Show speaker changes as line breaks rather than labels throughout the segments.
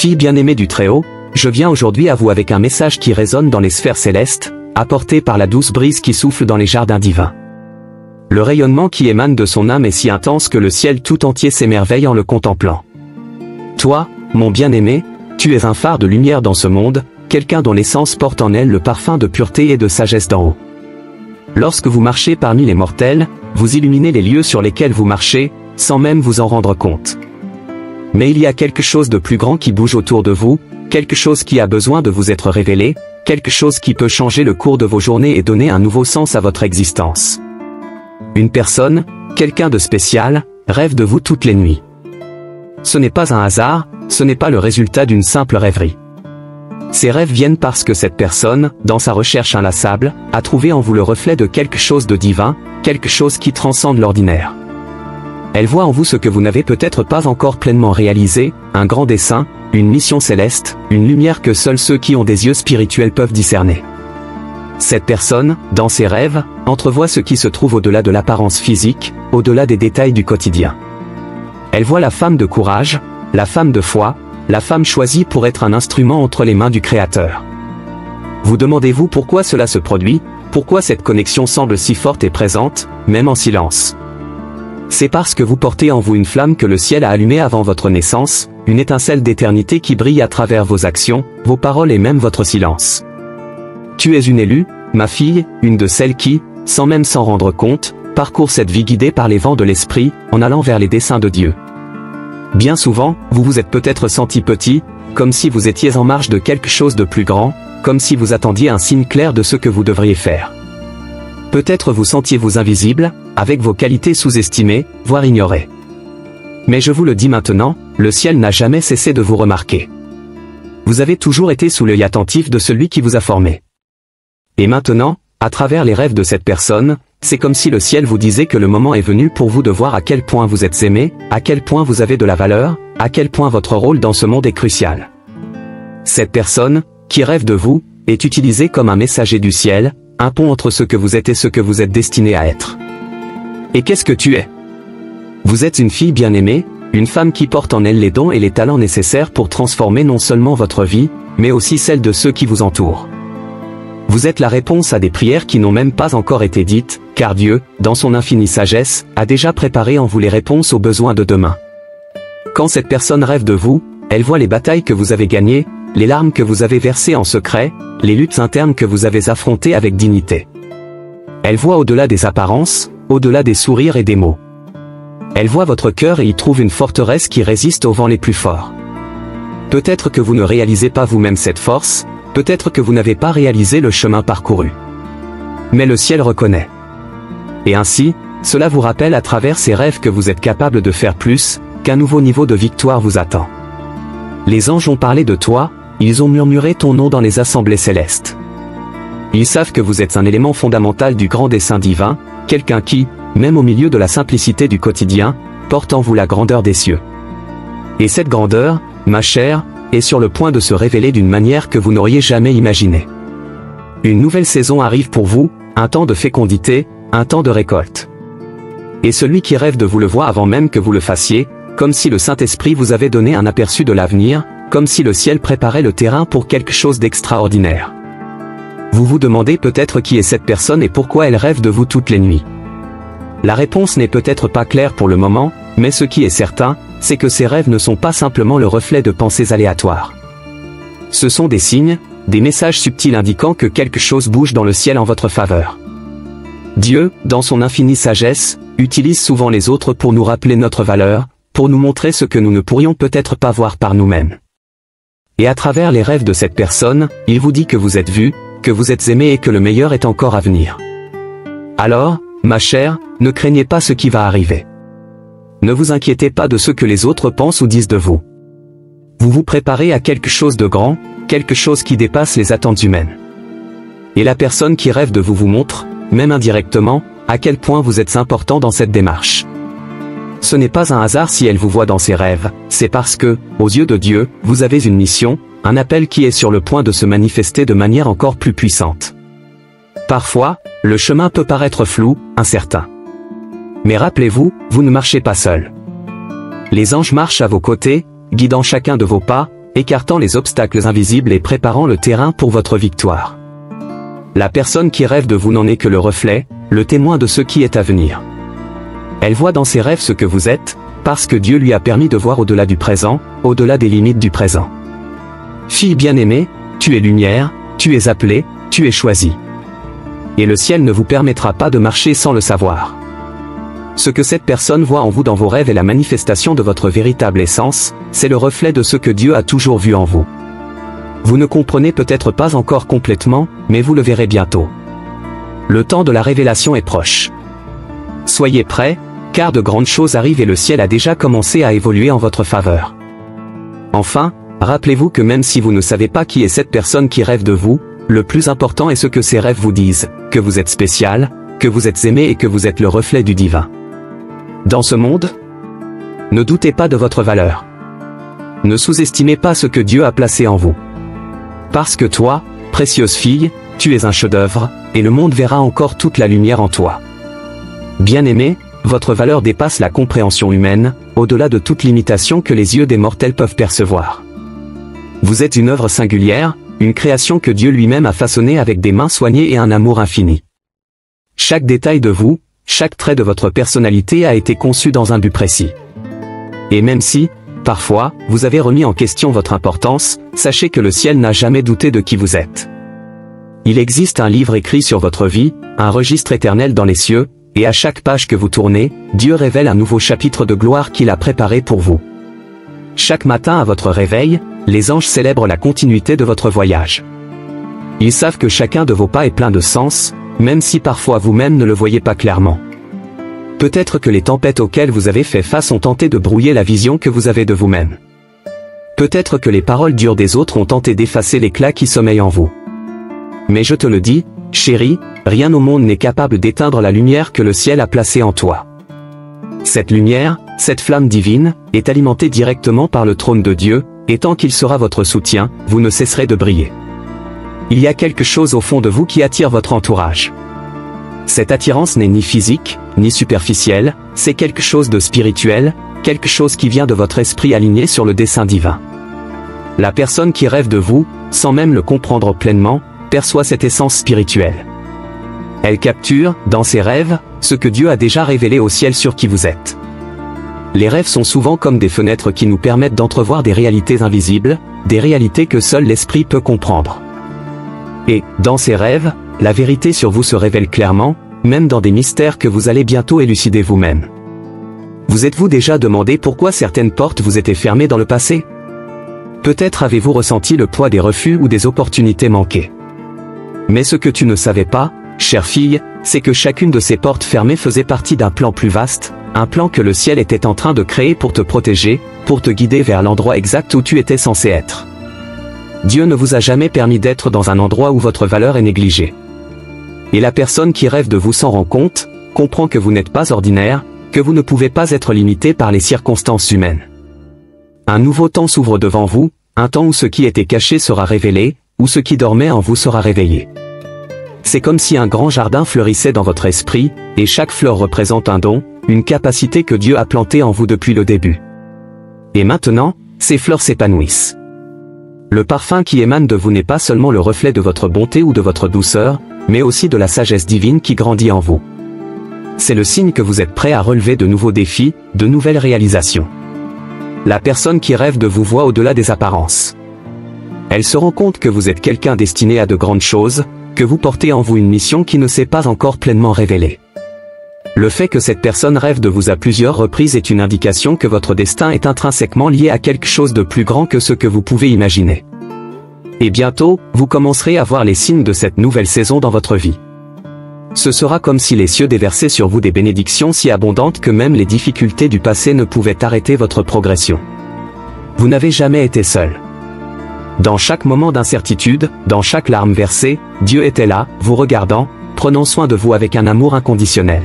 Fille bien-aimée du Très-Haut, je viens aujourd'hui à vous avec un message qui résonne dans les sphères célestes, apporté par la douce brise qui souffle dans les jardins divins. Le rayonnement qui émane de son âme est si intense que le ciel tout entier s'émerveille en le contemplant. Toi, mon bien-aimé, tu es un phare de lumière dans ce monde, quelqu'un dont l'essence porte en elle le parfum de pureté et de sagesse d'en haut. Lorsque vous marchez parmi les mortels, vous illuminez les lieux sur lesquels vous marchez, sans même vous en rendre compte. Mais il y a quelque chose de plus grand qui bouge autour de vous, quelque chose qui a besoin de vous être révélé, quelque chose qui peut changer le cours de vos journées et donner un nouveau sens à votre existence. Une personne, quelqu'un de spécial, rêve de vous toutes les nuits. Ce n'est pas un hasard, ce n'est pas le résultat d'une simple rêverie. Ces rêves viennent parce que cette personne, dans sa recherche inlassable, a trouvé en vous le reflet de quelque chose de divin, quelque chose qui transcende l'ordinaire. Elle voit en vous ce que vous n'avez peut-être pas encore pleinement réalisé, un grand dessein, une mission céleste, une lumière que seuls ceux qui ont des yeux spirituels peuvent discerner. Cette personne, dans ses rêves, entrevoit ce qui se trouve au-delà de l'apparence physique, au-delà des détails du quotidien. Elle voit la femme de courage, la femme de foi, la femme choisie pour être un instrument entre les mains du Créateur. Vous demandez-vous pourquoi cela se produit, pourquoi cette connexion semble si forte et présente, même en silence. C'est parce que vous portez en vous une flamme que le ciel a allumée avant votre naissance, une étincelle d'éternité qui brille à travers vos actions, vos paroles et même votre silence. Tu es une élue, ma fille, une de celles qui, sans même s'en rendre compte, parcourt cette vie guidée par les vents de l'esprit, en allant vers les desseins de Dieu. Bien souvent, vous vous êtes peut-être senti petit, comme si vous étiez en marge de quelque chose de plus grand, comme si vous attendiez un signe clair de ce que vous devriez faire. Peut-être vous sentiez-vous invisible, avec vos qualités sous-estimées, voire ignorées. Mais je vous le dis maintenant, le ciel n'a jamais cessé de vous remarquer. Vous avez toujours été sous l'œil attentif de celui qui vous a formé. Et maintenant, à travers les rêves de cette personne, c'est comme si le ciel vous disait que le moment est venu pour vous de voir à quel point vous êtes aimé, à quel point vous avez de la valeur, à quel point votre rôle dans ce monde est crucial. Cette personne, qui rêve de vous, est utilisée comme un messager du ciel, un pont entre ce que vous êtes et ce que vous êtes destiné à être. Et qu'est-ce que tu es? Vous êtes une fille bien-aimée, une femme qui porte en elle les dons et les talents nécessaires pour transformer non seulement votre vie, mais aussi celle de ceux qui vous entourent. Vous êtes la réponse à des prières qui n'ont même pas encore été dites, car Dieu, dans son infinie sagesse, a déjà préparé en vous les réponses aux besoins de demain. Quand cette personne rêve de vous, elle voit les batailles que vous avez gagnées, les larmes que vous avez versées en secret, les luttes internes que vous avez affrontées avec dignité. Elle voit au-delà des apparences, au-delà des sourires et des mots. Elle voit votre cœur et y trouve une forteresse qui résiste aux vents les plus forts. Peut-être que vous ne réalisez pas vous-même cette force, peut-être que vous n'avez pas réalisé le chemin parcouru. Mais le ciel reconnaît. Et ainsi, cela vous rappelle à travers ces rêves que vous êtes capable de faire plus, qu'un nouveau niveau de victoire vous attend. Les anges ont parlé de toi, ils ont murmuré ton nom dans les assemblées célestes. Ils savent que vous êtes un élément fondamental du grand dessein divin, quelqu'un qui, même au milieu de la simplicité du quotidien, porte en vous la grandeur des cieux. Et cette grandeur, ma chère, est sur le point de se révéler d'une manière que vous n'auriez jamais imaginée. Une nouvelle saison arrive pour vous, un temps de fécondité, un temps de récolte. Et celui qui rêve de vous le voit avant même que vous le fassiez, comme si le Saint-Esprit vous avait donné un aperçu de l'avenir, comme si le ciel préparait le terrain pour quelque chose d'extraordinaire. Vous vous demandez peut-être qui est cette personne et pourquoi elle rêve de vous toutes les nuits. La réponse n'est peut-être pas claire pour le moment, mais ce qui est certain, c'est que ces rêves ne sont pas simplement le reflet de pensées aléatoires. Ce sont des signes, des messages subtils indiquant que quelque chose bouge dans le ciel en votre faveur. Dieu, dans son infinie sagesse, utilise souvent les autres pour nous rappeler notre valeur, pour nous montrer ce que nous ne pourrions peut-être pas voir par nous-mêmes. Et à travers les rêves de cette personne, il vous dit que vous êtes vu, que vous êtes aimé et que le meilleur est encore à venir. Alors, ma chère, ne craignez pas ce qui va arriver. Ne vous inquiétez pas de ce que les autres pensent ou disent de vous. Vous vous préparez à quelque chose de grand, quelque chose qui dépasse les attentes humaines. Et la personne qui rêve de vous vous montre, même indirectement, à quel point vous êtes important dans cette démarche. Ce n'est pas un hasard si elle vous voit dans ses rêves, c'est parce que, aux yeux de Dieu, vous avez une mission, un appel qui est sur le point de se manifester de manière encore plus puissante. Parfois, le chemin peut paraître flou, incertain. Mais rappelez-vous, vous ne marchez pas seul. Les anges marchent à vos côtés, guidant chacun de vos pas, écartant les obstacles invisibles et préparant le terrain pour votre victoire. La personne qui rêve de vous n'en est que le reflet, le témoin de ce qui est à venir. Elle voit dans ses rêves ce que vous êtes, parce que Dieu lui a permis de voir au-delà du présent, au-delà des limites du présent. Fille bien-aimée, tu es lumière, tu es appelée, tu es choisie. Et le ciel ne vous permettra pas de marcher sans le savoir. Ce que cette personne voit en vous dans vos rêves est la manifestation de votre véritable essence, c'est le reflet de ce que Dieu a toujours vu en vous. Vous ne comprenez peut-être pas encore complètement, mais vous le verrez bientôt. Le temps de la révélation est proche. Soyez prêts, car de grandes choses arrivent et le ciel a déjà commencé à évoluer en votre faveur. Enfin, rappelez-vous que même si vous ne savez pas qui est cette personne qui rêve de vous, le plus important est ce que ces rêves vous disent, que vous êtes spécial, que vous êtes aimé et que vous êtes le reflet du divin. Dans ce monde, ne doutez pas de votre valeur. Ne sous-estimez pas ce que Dieu a placé en vous. Parce que toi, précieuse fille, tu es un chef-d'œuvre, et le monde verra encore toute la lumière en toi. Bien-aimé, votre valeur dépasse la compréhension humaine, au-delà de toute limitation que les yeux des mortels peuvent percevoir. Vous êtes une œuvre singulière, une création que Dieu lui-même a façonnée avec des mains soignées et un amour infini. Chaque détail de vous, chaque trait de votre personnalité a été conçu dans un but précis. Et même si, parfois, vous avez remis en question votre importance, sachez que le ciel n'a jamais douté de qui vous êtes. Il existe un livre écrit sur votre vie, un registre éternel dans les cieux, et à chaque page que vous tournez, Dieu révèle un nouveau chapitre de gloire qu'il a préparé pour vous. Chaque matin à votre réveil, les anges célèbrent la continuité de votre voyage. Ils savent que chacun de vos pas est plein de sens, même si parfois vous-même ne le voyez pas clairement. Peut-être que les tempêtes auxquelles vous avez fait face ont tenté de brouiller la vision que vous avez de vous-même. Peut-être que les paroles dures des autres ont tenté d'effacer l'éclat qui sommeille en vous. Mais je te le dis, chérie, rien au monde n'est capable d'éteindre la lumière que le ciel a placée en toi. Cette lumière, cette flamme divine, est alimentée directement par le trône de Dieu, et tant qu'il sera votre soutien, vous ne cesserez de briller. Il y a quelque chose au fond de vous qui attire votre entourage. Cette attirance n'est ni physique, ni superficielle, c'est quelque chose de spirituel, quelque chose qui vient de votre esprit aligné sur le dessein divin. La personne qui rêve de vous, sans même le comprendre pleinement, perçoit cette essence spirituelle. Elle capture, dans ses rêves, ce que Dieu a déjà révélé au ciel sur qui vous êtes. Les rêves sont souvent comme des fenêtres qui nous permettent d'entrevoir des réalités invisibles, des réalités que seul l'esprit peut comprendre. Et, dans ces rêves, la vérité sur vous se révèle clairement, même dans des mystères que vous allez bientôt élucider vous-même. Vous êtes-vous déjà demandé pourquoi certaines portes vous étaient fermées dans le passé? Peut-être avez-vous ressenti le poids des refus ou des opportunités manquées. Mais ce que tu ne savais pas, chère fille, c'est que chacune de ces portes fermées faisait partie d'un plan plus vaste, un plan que le ciel était en train de créer pour te protéger, pour te guider vers l'endroit exact où tu étais censé être. Dieu ne vous a jamais permis d'être dans un endroit où votre valeur est négligée. Et la personne qui rêve de vous s'en rend compte, comprend que vous n'êtes pas ordinaire, que vous ne pouvez pas être limité par les circonstances humaines. Un nouveau temps s'ouvre devant vous, un temps où ce qui était caché sera révélé, où ce qui dormait en vous sera réveillé. C'est comme si un grand jardin fleurissait dans votre esprit, et chaque fleur représente un don, une capacité que Dieu a plantée en vous depuis le début. Et maintenant, ces fleurs s'épanouissent. Le parfum qui émane de vous n'est pas seulement le reflet de votre bonté ou de votre douceur, mais aussi de la sagesse divine qui grandit en vous. C'est le signe que vous êtes prêt à relever de nouveaux défis, de nouvelles réalisations. La personne qui rêve de vous voit au-delà des apparences. Elle se rend compte que vous êtes quelqu'un destiné à de grandes choses, que vous portez en vous une mission qui ne s'est pas encore pleinement révélée. Le fait que cette personne rêve de vous à plusieurs reprises est une indication que votre destin est intrinsèquement lié à quelque chose de plus grand que ce que vous pouvez imaginer. Et bientôt, vous commencerez à voir les signes de cette nouvelle saison dans votre vie. Ce sera comme si les cieux déversaient sur vous des bénédictions si abondantes que même les difficultés du passé ne pouvaient arrêter votre progression. Vous n'avez jamais été seul. Dans chaque moment d'incertitude, dans chaque larme versée, Dieu était là, vous regardant, prenant soin de vous avec un amour inconditionnel.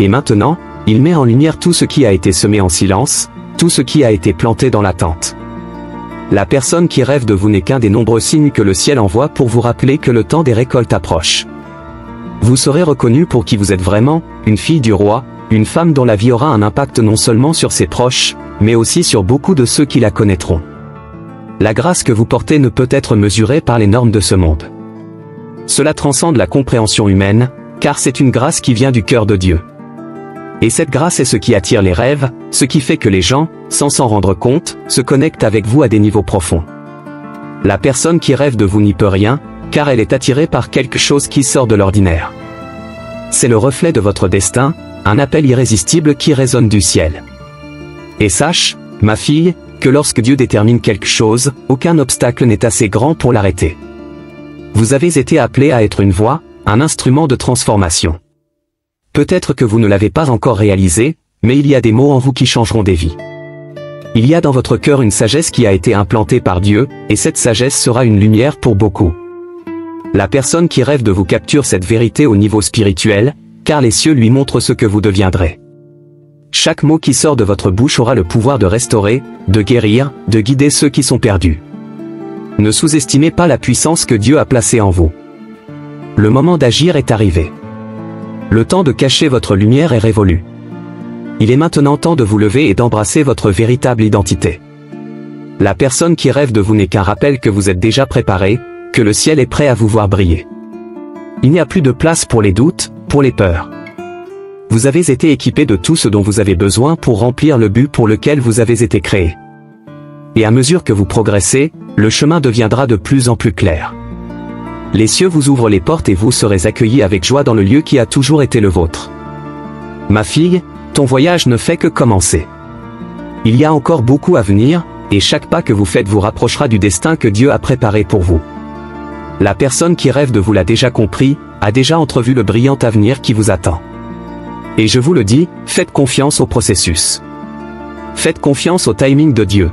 Et maintenant, il met en lumière tout ce qui a été semé en silence, tout ce qui a été planté dans l'attente. La personne qui rêve de vous n'est qu'un des nombreux signes que le ciel envoie pour vous rappeler que le temps des récoltes approche. Vous serez reconnu pour qui vous êtes vraiment, une fille du roi, une femme dont la vie aura un impact non seulement sur ses proches, mais aussi sur beaucoup de ceux qui la connaîtront. La grâce que vous portez ne peut être mesurée par les normes de ce monde. Cela transcende la compréhension humaine, car c'est une grâce qui vient du cœur de Dieu. Et cette grâce est ce qui attire les rêves, ce qui fait que les gens, sans s'en rendre compte, se connectent avec vous à des niveaux profonds. La personne qui rêve de vous n'y peut rien, car elle est attirée par quelque chose qui sort de l'ordinaire. C'est le reflet de votre destin, un appel irrésistible qui résonne du ciel. Et sache, ma fille, que lorsque Dieu détermine quelque chose, aucun obstacle n'est assez grand pour l'arrêter. Vous avez été appelé à être une voix, un instrument de transformation. Peut-être que vous ne l'avez pas encore réalisé, mais il y a des mots en vous qui changeront des vies. Il y a dans votre cœur une sagesse qui a été implantée par Dieu, et cette sagesse sera une lumière pour beaucoup. La personne qui rêve de vous capture cette vérité au niveau spirituel, car les cieux lui montrent ce que vous deviendrez. Chaque mot qui sort de votre bouche aura le pouvoir de restaurer, de guérir, de guider ceux qui sont perdus. Ne sous-estimez pas la puissance que Dieu a placée en vous. Le moment d'agir est arrivé. Le temps de cacher votre lumière est révolu. Il est maintenant temps de vous lever et d'embrasser votre véritable identité. La personne qui rêve de vous n'est qu'un rappel que vous êtes déjà préparé, que le ciel est prêt à vous voir briller. Il n'y a plus de place pour les doutes, pour les peurs. Vous avez été équipé de tout ce dont vous avez besoin pour remplir le but pour lequel vous avez été créé. Et à mesure que vous progressez, le chemin deviendra de plus en plus clair. Les cieux vous ouvrent les portes et vous serez accueillis avec joie dans le lieu qui a toujours été le vôtre. Ma fille, ton voyage ne fait que commencer. Il y a encore beaucoup à venir, et chaque pas que vous faites vous rapprochera du destin que Dieu a préparé pour vous. La personne qui rêve de vous l'a déjà compris, a déjà entrevu le brillant avenir qui vous attend. Et je vous le dis, faites confiance au processus. Faites confiance au timing de Dieu.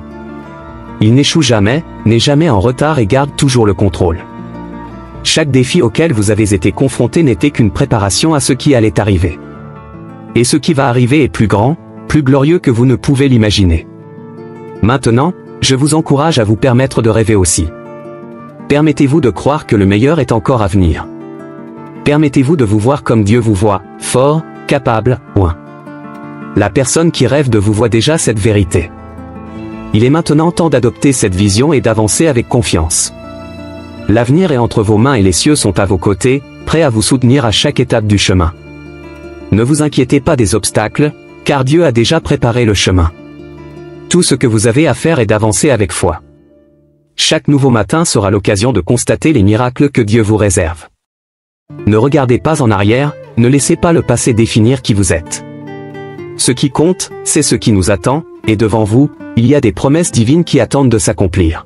Il n'échoue jamais, n'est jamais en retard et garde toujours le contrôle. Chaque défi auquel vous avez été confronté n'était qu'une préparation à ce qui allait arriver. Et ce qui va arriver est plus grand, plus glorieux que vous ne pouvez l'imaginer. Maintenant, je vous encourage à vous permettre de rêver aussi. Permettez-vous de croire que le meilleur est encore à venir. Permettez-vous de vous voir comme Dieu vous voit, fort, capable, loin. La personne qui rêve de vous voit déjà cette vérité. Il est maintenant temps d'adopter cette vision et d'avancer avec confiance. L'avenir est entre vos mains et les cieux sont à vos côtés, prêts à vous soutenir à chaque étape du chemin. Ne vous inquiétez pas des obstacles, car Dieu a déjà préparé le chemin. Tout ce que vous avez à faire est d'avancer avec foi. Chaque nouveau matin sera l'occasion de constater les miracles que Dieu vous réserve. Ne regardez pas en arrière, ne laissez pas le passé définir qui vous êtes. Ce qui compte, c'est ce qui nous attend, et devant vous, il y a des promesses divines qui attendent de s'accomplir.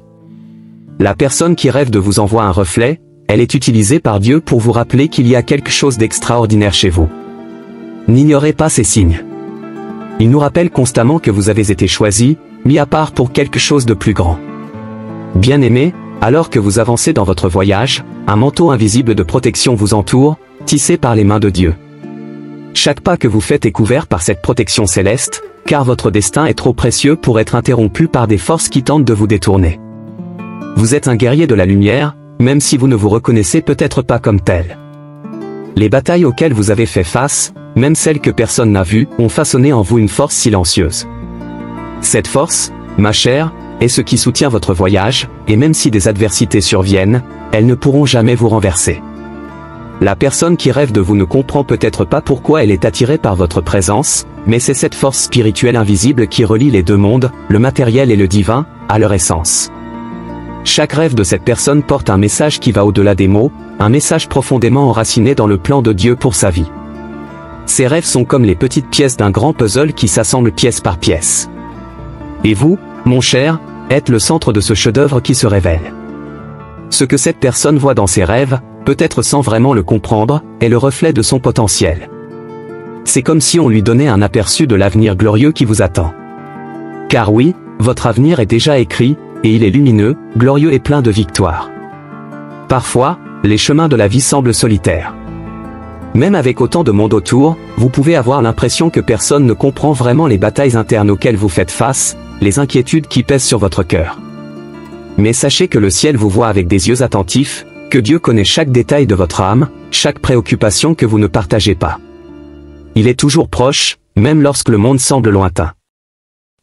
La personne qui rêve de vous envoie un reflet, elle est utilisée par Dieu pour vous rappeler qu'il y a quelque chose d'extraordinaire chez vous. N'ignorez pas ces signes. Il nous rappelle constamment que vous avez été choisi, mis à part pour quelque chose de plus grand. Bien-aimés, alors que vous avancez dans votre voyage, un manteau invisible de protection vous entoure, tissé par les mains de Dieu. Chaque pas que vous faites est couvert par cette protection céleste, car votre destin est trop précieux pour être interrompu par des forces qui tentent de vous détourner. Vous êtes un guerrier de la lumière, même si vous ne vous reconnaissez peut-être pas comme tel. Les batailles auxquelles vous avez fait face, même celles que personne n'a vues, ont façonné en vous une force silencieuse. Cette force, ma chère, est ce qui soutient votre voyage, et même si des adversités surviennent, elles ne pourront jamais vous renverser. La personne qui rêve de vous ne comprend peut-être pas pourquoi elle est attirée par votre présence, mais c'est cette force spirituelle invisible qui relie les deux mondes, le matériel et le divin, à leur essence. Chaque rêve de cette personne porte un message qui va au-delà des mots, un message profondément enraciné dans le plan de Dieu pour sa vie. Ces rêves sont comme les petites pièces d'un grand puzzle qui s'assemblent pièce par pièce. Et vous, mon cher, êtes le centre de ce chef-d'œuvre qui se révèle. Ce que cette personne voit dans ses rêves, peut-être sans vraiment le comprendre, est le reflet de son potentiel. C'est comme si on lui donnait un aperçu de l'avenir glorieux qui vous attend. Car oui, votre avenir est déjà écrit, et il est lumineux, glorieux et plein de victoires. Parfois, les chemins de la vie semblent solitaires. Même avec autant de monde autour, vous pouvez avoir l'impression que personne ne comprend vraiment les batailles internes auxquelles vous faites face, les inquiétudes qui pèsent sur votre cœur. Mais sachez que le ciel vous voit avec des yeux attentifs, que Dieu connaît chaque détail de votre âme, chaque préoccupation que vous ne partagez pas. Il est toujours proche, même lorsque le monde semble lointain.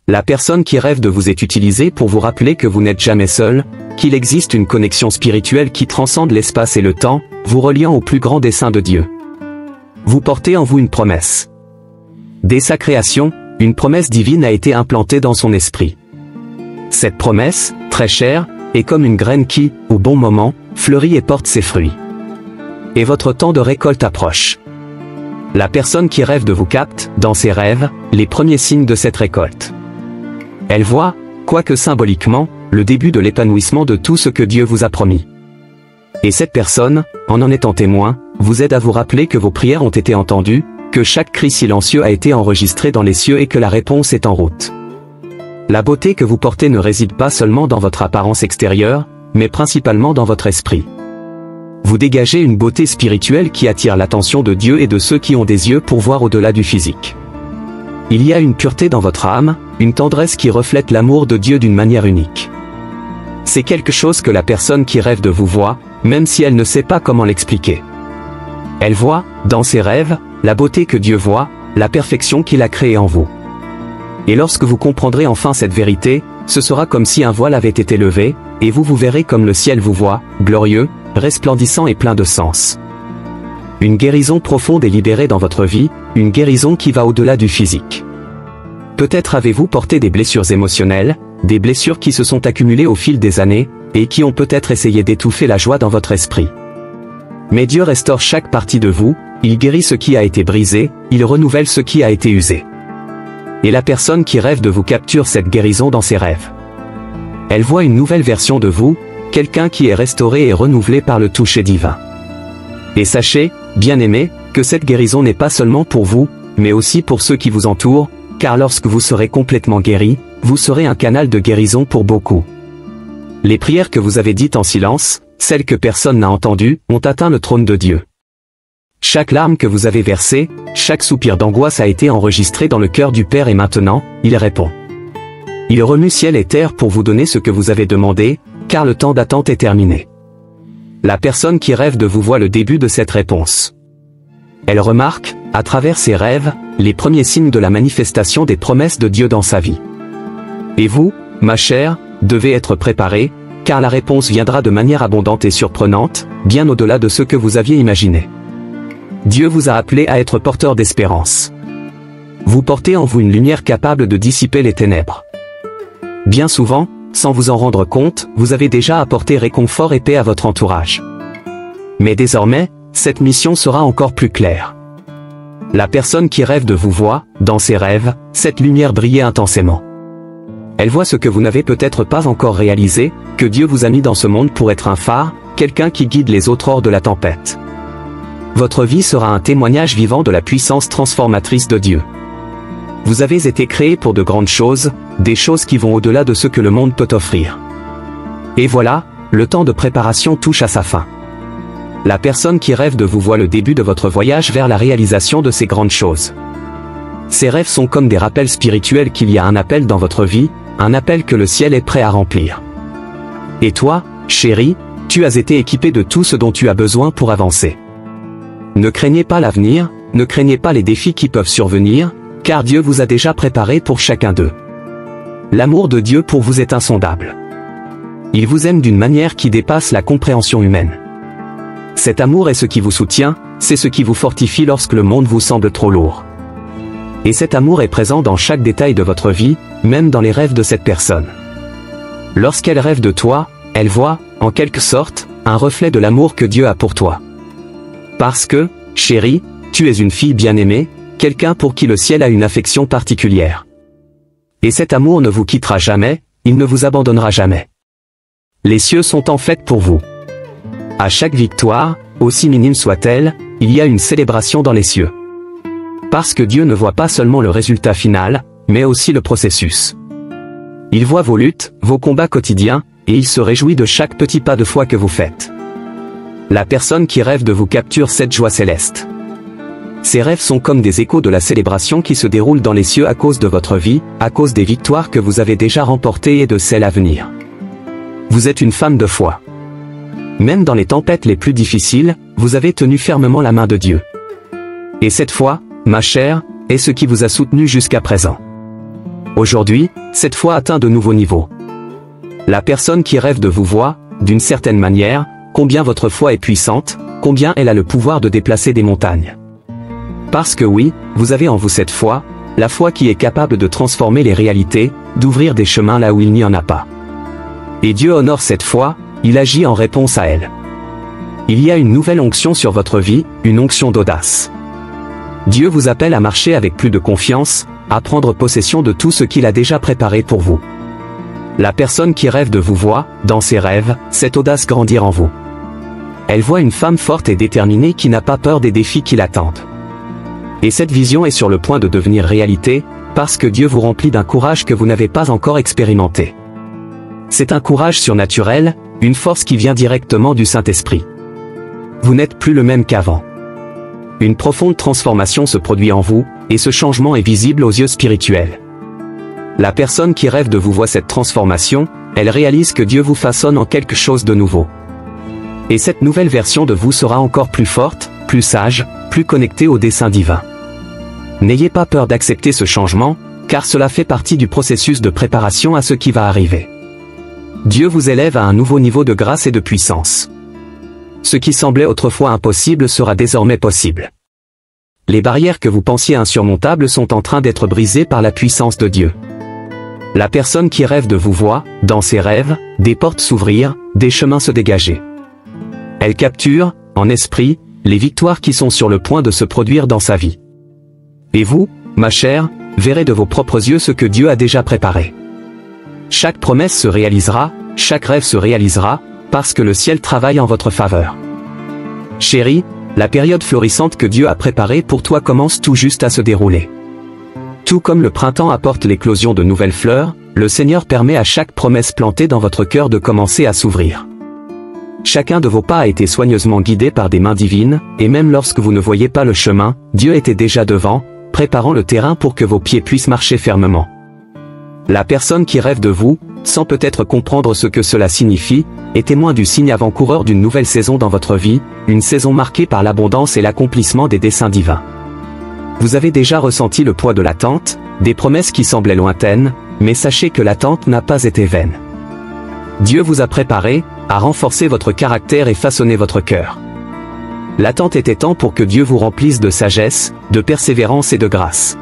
La personne qui rêve de vous est utilisée pour vous rappeler que vous n'êtes jamais seul, qu'il existe une connexion spirituelle qui transcende l'espace et le temps, vous reliant au plus grand dessein de Dieu. Vous portez en vous une promesse. Dès sa création, une promesse divine a été implantée dans son esprit. Cette promesse, très chère, est comme une graine qui, au bon moment, fleurit et porte ses fruits. Et votre temps de récolte approche. La personne qui rêve de vous capte, dans ses rêves, les premiers signes de cette récolte. Elle voit, quoique symboliquement, le début de l'épanouissement de tout ce que Dieu vous a promis. Et cette personne, en étant témoin, vous aide à vous rappeler que vos prières ont été entendues, que chaque cri silencieux a été enregistré dans les cieux et que la réponse est en route. La beauté que vous portez ne réside pas seulement dans votre apparence extérieure, mais principalement dans votre esprit. Vous dégagez une beauté spirituelle qui attire l'attention de Dieu et de ceux qui ont des yeux pour voir au-delà du physique. Il y a une pureté dans votre âme, une tendresse qui reflète l'amour de Dieu d'une manière unique. C'est quelque chose que la personne qui rêve de vous voit, même si elle ne sait pas comment l'expliquer. Elle voit, dans ses rêves, la beauté que Dieu voit, la perfection qu'il a créée en vous. Et lorsque vous comprendrez enfin cette vérité, ce sera comme si un voile avait été levé, et vous vous verrez comme le ciel vous voit, glorieux, resplendissant et plein de sens. Une guérison profonde est libérée dans votre vie, une guérison qui va au-delà du physique. Peut-être avez-vous porté des blessures émotionnelles, des blessures qui se sont accumulées au fil des années, et qui ont peut-être essayé d'étouffer la joie dans votre esprit. Mais Dieu restaure chaque partie de vous, il guérit ce qui a été brisé, il renouvelle ce qui a été usé. Et la personne qui rêve de vous capture cette guérison dans ses rêves. Elle voit une nouvelle version de vous, quelqu'un qui est restauré et renouvelé par le toucher divin. Et sachez, bien-aimés, que cette guérison n'est pas seulement pour vous, mais aussi pour ceux qui vous entourent, car lorsque vous serez complètement guéri, vous serez un canal de guérison pour beaucoup. Les prières que vous avez dites en silence, celles que personne n'a entendues, ont atteint le trône de Dieu. Chaque larme que vous avez versée, chaque soupir d'angoisse a été enregistré dans le cœur du Père et maintenant, il répond. Il remue ciel et terre pour vous donner ce que vous avez demandé, car le temps d'attente est terminé. La personne qui rêve de vous voit le début de cette réponse. Elle remarque, à travers ses rêves, les premiers signes de la manifestation des promesses de Dieu dans sa vie. Et vous, ma chère, devez être préparée, car la réponse viendra de manière abondante et surprenante, bien au-delà de ce que vous aviez imaginé. Dieu vous a appelé à être porteur d'espérance. Vous portez en vous une lumière capable de dissiper les ténèbres. Bien souvent, sans vous en rendre compte, vous avez déjà apporté réconfort et paix à votre entourage. Mais désormais, cette mission sera encore plus claire. La personne qui rêve de vous voit, dans ses rêves, cette lumière briller intensément. Elle voit ce que vous n'avez peut-être pas encore réalisé, que Dieu vous a mis dans ce monde pour être un phare, quelqu'un qui guide les autres hors de la tempête. Votre vie sera un témoignage vivant de la puissance transformatrice de Dieu. Vous avez été créé pour de grandes choses, des choses qui vont au-delà de ce que le monde peut offrir. Et voilà, le temps de préparation touche à sa fin. La personne qui rêve de vous voit le début de votre voyage vers la réalisation de ces grandes choses. Ces rêves sont comme des rappels spirituels qu'il y a un appel dans votre vie, un appel que le ciel est prêt à remplir. Et toi, chérie, tu as été équipé de tout ce dont tu as besoin pour avancer. Ne craignez pas l'avenir, ne craignez pas les défis qui peuvent survenir, car Dieu vous a déjà préparé pour chacun d'eux. L'amour de Dieu pour vous est insondable. Il vous aime d'une manière qui dépasse la compréhension humaine. Cet amour est ce qui vous soutient, c'est ce qui vous fortifie lorsque le monde vous semble trop lourd. Et cet amour est présent dans chaque détail de votre vie, même dans les rêves de cette personne. Lorsqu'elle rêve de toi, elle voit, en quelque sorte, un reflet de l'amour que Dieu a pour toi. Parce que, chérie, tu es une fille bien-aimée, quelqu'un pour qui le ciel a une affection particulière. Et cet amour ne vous quittera jamais, il ne vous abandonnera jamais. Les cieux sont en fête pour vous. À chaque victoire, aussi minime soit-elle, il y a une célébration dans les cieux. Parce que Dieu ne voit pas seulement le résultat final, mais aussi le processus. Il voit vos luttes, vos combats quotidiens, et il se réjouit de chaque petit pas de foi que vous faites. La personne qui rêve de vous capture cette joie céleste. Ces rêves sont comme des échos de la célébration qui se déroule dans les cieux à cause de votre vie, à cause des victoires que vous avez déjà remportées et de celles à venir. Vous êtes une femme de foi. Même dans les tempêtes les plus difficiles, vous avez tenu fermement la main de Dieu. Et cette foi, ma chère, est ce qui vous a soutenu jusqu'à présent. aujourd'hui, cette foi atteint de nouveaux niveaux. La personne qui rêve de vous voit, d'une certaine manière, combien votre foi est puissante, combien elle a le pouvoir de déplacer des montagnes. Parce que oui, vous avez en vous cette foi, la foi qui est capable de transformer les réalités, d'ouvrir des chemins là où il n'y en a pas. Et Dieu honore cette foi, il agit en réponse à elle. Il y a une nouvelle onction sur votre vie, une onction d'audace. Dieu vous appelle à marcher avec plus de confiance, à prendre possession de tout ce qu'il a déjà préparé pour vous. La personne qui rêve de vous voit, dans ses rêves, cette audace grandir en vous. Elle voit une femme forte et déterminée qui n'a pas peur des défis qui l'attendent. Et cette vision est sur le point de devenir réalité, parce que Dieu vous remplit d'un courage que vous n'avez pas encore expérimenté. C'est un courage surnaturel, une force qui vient directement du Saint-Esprit. Vous n'êtes plus le même qu'avant. Une profonde transformation se produit en vous, et ce changement est visible aux yeux spirituels. La personne qui rêve de vous voit cette transformation, elle réalise que Dieu vous façonne en quelque chose de nouveau. Et cette nouvelle version de vous sera encore plus forte, plus sage, plus connectée au dessein divin. N'ayez pas peur d'accepter ce changement, car cela fait partie du processus de préparation à ce qui va arriver. Dieu vous élève à un nouveau niveau de grâce et de puissance. Ce qui semblait autrefois impossible sera désormais possible. Les barrières que vous pensiez insurmontables sont en train d'être brisées par la puissance de Dieu. La personne qui rêve de vous voit, dans ses rêves, des portes s'ouvrir, des chemins se dégager. Elle capture, en esprit, les victoires qui sont sur le point de se produire dans sa vie. Et vous, ma chère, verrez de vos propres yeux ce que Dieu a déjà préparé. Chaque promesse se réalisera, chaque rêve se réalisera, parce que le ciel travaille en votre faveur. Chérie, la période florissante que Dieu a préparée pour toi commence tout juste à se dérouler. Tout comme le printemps apporte l'éclosion de nouvelles fleurs, le Seigneur permet à chaque promesse plantée dans votre cœur de commencer à s'ouvrir. Chacun de vos pas a été soigneusement guidé par des mains divines, et même lorsque vous ne voyez pas le chemin, Dieu était déjà devant, préparant le terrain pour que vos pieds puissent marcher fermement. La personne qui rêve de vous, sans peut-être comprendre ce que cela signifie, est témoin du signe avant-coureur d'une nouvelle saison dans votre vie, une saison marquée par l'abondance et l'accomplissement des desseins divins. Vous avez déjà ressenti le poids de l'attente, des promesses qui semblaient lointaines, mais sachez que l'attente n'a pas été vaine. Dieu vous a préparé, a renforcé votre caractère et façonné votre cœur. L'attente était temps pour que Dieu vous remplisse de sagesse, de persévérance et de grâce.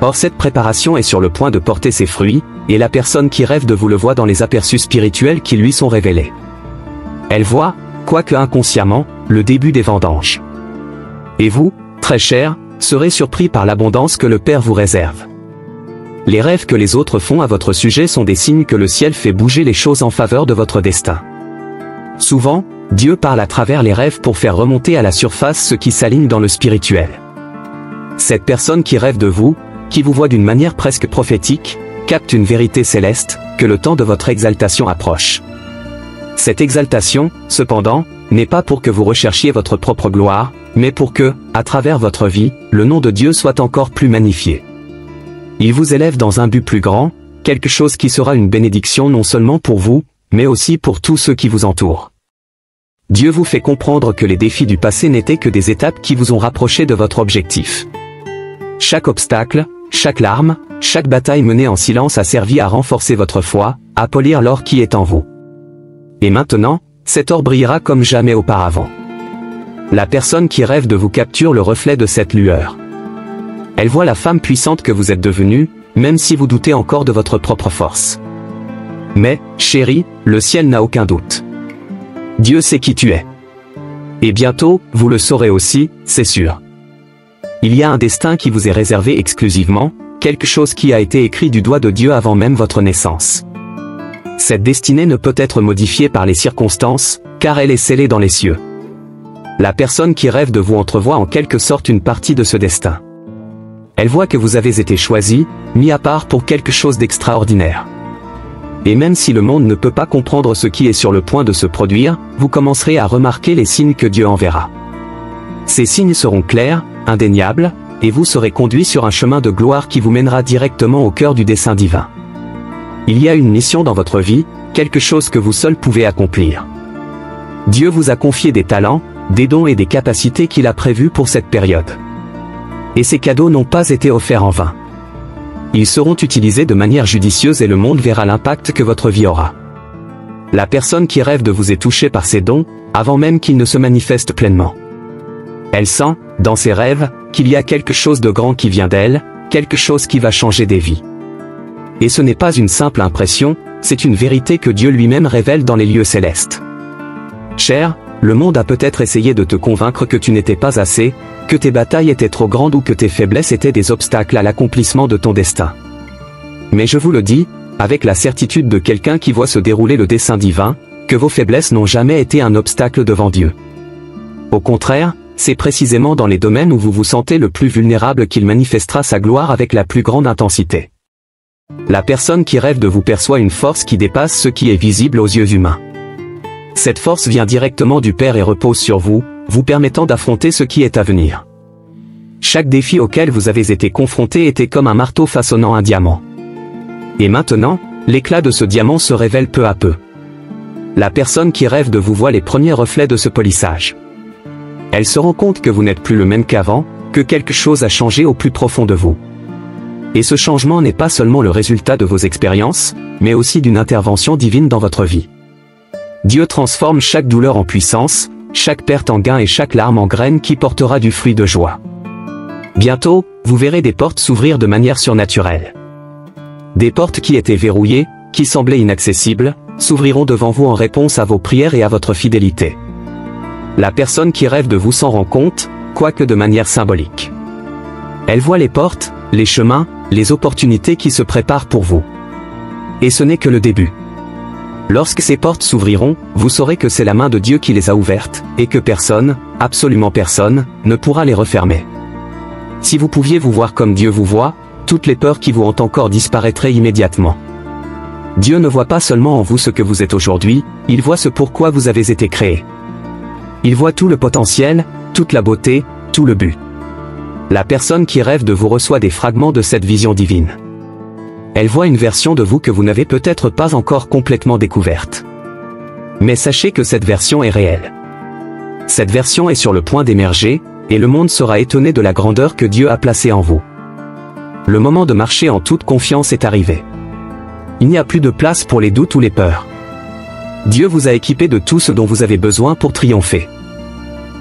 Or cette préparation est sur le point de porter ses fruits, et la personne qui rêve de vous le voit dans les aperçus spirituels qui lui sont révélés. Elle voit, quoique inconsciemment, le début des vendanges. Et vous, très cher, serez surpris par l'abondance que le Père vous réserve. Les rêves que les autres font à votre sujet sont des signes que le ciel fait bouger les choses en faveur de votre destin. Souvent, Dieu parle à travers les rêves pour faire remonter à la surface ce qui s'aligne dans le spirituel. Cette personne qui rêve de vous, qui vous voit d'une manière presque prophétique, capte une vérité céleste, que le temps de votre exaltation approche. Cette exaltation, cependant, n'est pas pour que vous recherchiez votre propre gloire, mais pour que, à travers votre vie, le nom de Dieu soit encore plus magnifié. Il vous élève dans un but plus grand, quelque chose qui sera une bénédiction non seulement pour vous, mais aussi pour tous ceux qui vous entourent. Dieu vous fait comprendre que les défis du passé n'étaient que des étapes qui vous ont rapproché de votre objectif. Chaque obstacle, chaque larme, chaque bataille menée en silence a servi à renforcer votre foi, à polir l'or qui est en vous. Et maintenant, cet or brillera comme jamais auparavant. La personne qui rêve de vous capture le reflet de cette lueur. Elle voit la femme puissante que vous êtes devenue, même si vous doutez encore de votre propre force. Mais, chérie, le ciel n'a aucun doute. Dieu sait qui tu es. Et bientôt, vous le saurez aussi, c'est sûr. Il y a un destin qui vous est réservé exclusivement, quelque chose qui a été écrit du doigt de Dieu avant même votre naissance. Cette destinée ne peut être modifiée par les circonstances, car elle est scellée dans les cieux. La personne qui rêve de vous entrevoit en quelque sorte une partie de ce destin. Elle voit que vous avez été choisi, mis à part pour quelque chose d'extraordinaire. Et même si le monde ne peut pas comprendre ce qui est sur le point de se produire, vous commencerez à remarquer les signes que Dieu enverra. Ces signes seront clairs, indéniables, et vous serez conduit sur un chemin de gloire qui vous mènera directement au cœur du dessein divin. Il y a une mission dans votre vie, quelque chose que vous seul pouvez accomplir. Dieu vous a confié des talents, des dons et des capacités qu'il a prévus pour cette période. Et ces cadeaux n'ont pas été offerts en vain. ils seront utilisés de manière judicieuse et le monde verra l'impact que votre vie aura. La personne qui rêve de vous est touchée par ces dons, avant même qu'ils ne se manifestent pleinement. Elle sent, dans ses rêves, qu'il y a quelque chose de grand qui vient d'elle, quelque chose qui va changer des vies. Et ce n'est pas une simple impression, c'est une vérité que Dieu lui-même révèle dans les lieux célestes. Cher, le monde a peut-être essayé de te convaincre que tu n'étais pas assez, que tes batailles étaient trop grandes ou que tes faiblesses étaient des obstacles à l'accomplissement de ton destin. Mais je vous le dis, avec la certitude de quelqu'un qui voit se dérouler le dessein divin, que vos faiblesses n'ont jamais été un obstacle devant Dieu. Au contraire, c'est précisément dans les domaines où vous vous sentez le plus vulnérable qu'il manifestera sa gloire avec la plus grande intensité. La personne qui rêve de vous perçoit une force qui dépasse ce qui est visible aux yeux humains. Cette force vient directement du Père et repose sur vous, vous permettant d'affronter ce qui est à venir. Chaque défi auquel vous avez été confronté était comme un marteau façonnant un diamant. Et maintenant, l'éclat de ce diamant se révèle peu à peu. La personne qui rêve de vous voit les premiers reflets de ce polissage. Elle se rend compte que vous n'êtes plus le même qu'avant, que quelque chose a changé au plus profond de vous. Et ce changement n'est pas seulement le résultat de vos expériences, mais aussi d'une intervention divine dans votre vie. Dieu transforme chaque douleur en puissance, chaque perte en gain et chaque larme en graine qui portera du fruit de joie. Bientôt, vous verrez des portes s'ouvrir de manière surnaturelle. Des portes qui étaient verrouillées, qui semblaient inaccessibles, s'ouvriront devant vous en réponse à vos prières et à votre fidélité. La personne qui rêve de vous s'en rend compte, quoique de manière symbolique. Elle voit les portes, les chemins, les opportunités qui se préparent pour vous. Et ce n'est que le début. Lorsque ces portes s'ouvriront, vous saurez que c'est la main de Dieu qui les a ouvertes, et que personne, absolument personne, ne pourra les refermer. Si vous pouviez vous voir comme Dieu vous voit, toutes les peurs qui vous ont encore disparaîtraient immédiatement. Dieu ne voit pas seulement en vous ce que vous êtes aujourd'hui, il voit ce pourquoi vous avez été créé. Il voit tout le potentiel, toute la beauté, tout le but. La personne qui rêve de vous reçoit des fragments de cette vision divine. Elle voit une version de vous que vous n'avez peut-être pas encore complètement découverte. Mais sachez que cette version est réelle. Cette version est sur le point d'émerger, et le monde sera étonné de la grandeur que Dieu a placée en vous. Le moment de marcher en toute confiance est arrivé. Il n'y a plus de place pour les doutes ou les peurs. Dieu vous a équipé de tout ce dont vous avez besoin pour triompher.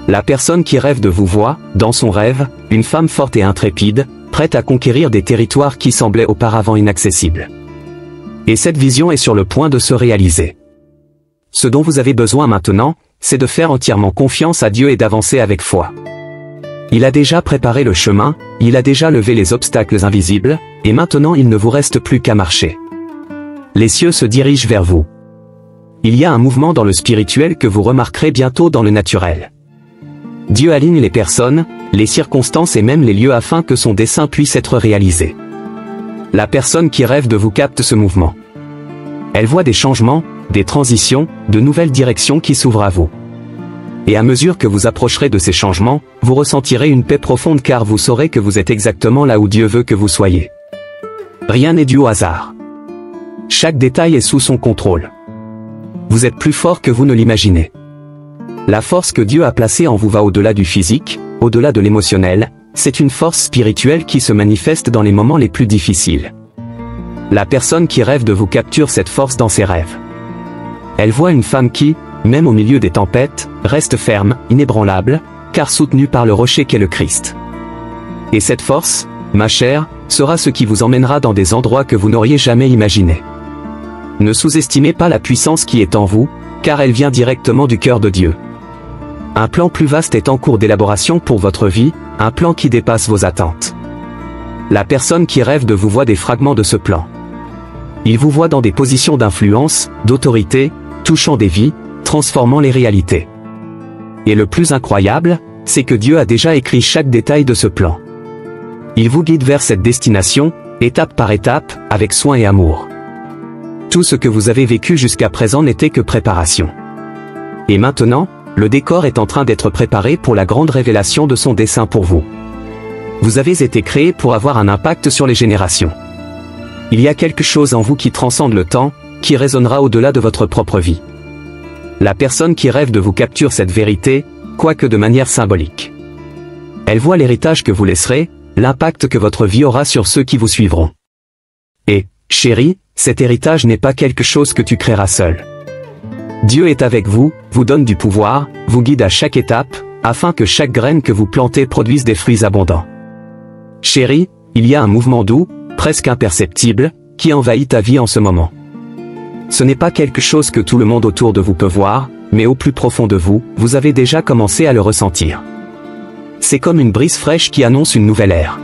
La personne qui rêve de vous voit, dans son rêve, une femme forte et intrépide, prête à conquérir des territoires qui semblaient auparavant inaccessibles. Et cette vision est sur le point de se réaliser. Ce dont vous avez besoin maintenant, c'est de faire entièrement confiance à Dieu et d'avancer avec foi. Il a déjà préparé le chemin, il a déjà levé les obstacles invisibles, et maintenant il ne vous reste plus qu'à marcher. Les cieux se dirigent vers vous. Il y a un mouvement dans le spirituel que vous remarquerez bientôt dans le naturel. Dieu aligne les personnes, les circonstances et même les lieux afin que son dessein puisse être réalisé. La personne qui rêve de vous capte ce mouvement. Elle voit des changements, des transitions, de nouvelles directions qui s'ouvrent à vous. Et à mesure que vous approcherez de ces changements, vous ressentirez une paix profonde car vous saurez que vous êtes exactement là où Dieu veut que vous soyez. Rien n'est dû au hasard. Chaque détail est sous son contrôle. Vous êtes plus fort que vous ne l'imaginez. La force que Dieu a placée en vous va au-delà du physique, au-delà de l'émotionnel, c'est une force spirituelle qui se manifeste dans les moments les plus difficiles. La personne qui rêve de vous capture cette force dans ses rêves. Elle voit une femme qui, même au milieu des tempêtes, reste ferme, inébranlable, car soutenue par le rocher qu'est le Christ. Et cette force, ma chère, sera ce qui vous emmènera dans des endroits que vous n'auriez jamais imaginés. Ne sous-estimez pas la puissance qui est en vous, car elle vient directement du cœur de Dieu. Un plan plus vaste est en cours d'élaboration pour votre vie, un plan qui dépasse vos attentes. La personne qui rêve de vous voit des fragments de ce plan. Il vous voit dans des positions d'influence, d'autorité, touchant des vies, transformant les réalités. Et le plus incroyable, c'est que Dieu a déjà écrit chaque détail de ce plan. Il vous guide vers cette destination, étape par étape, avec soin et amour. Tout ce que vous avez vécu jusqu'à présent n'était que préparation. Et maintenant, le décor est en train d'être préparé pour la grande révélation de son dessein pour vous. Vous avez été créé pour avoir un impact sur les générations. Il y a quelque chose en vous qui transcende le temps, qui résonnera au-delà de votre propre vie. La personne qui rêve de vous capture cette vérité, quoique de manière symbolique. Elle voit l'héritage que vous laisserez, l'impact que votre vie aura sur ceux qui vous suivront. Et, chérie, cet héritage n'est pas quelque chose que tu créeras seul. Dieu est avec vous, vous donne du pouvoir, vous guide à chaque étape, afin que chaque graine que vous plantez produise des fruits abondants. Chérie, il y a un mouvement doux, presque imperceptible, qui envahit ta vie en ce moment. Ce n'est pas quelque chose que tout le monde autour de vous peut voir, mais au plus profond de vous, vous avez déjà commencé à le ressentir. C'est comme une brise fraîche qui annonce une nouvelle ère.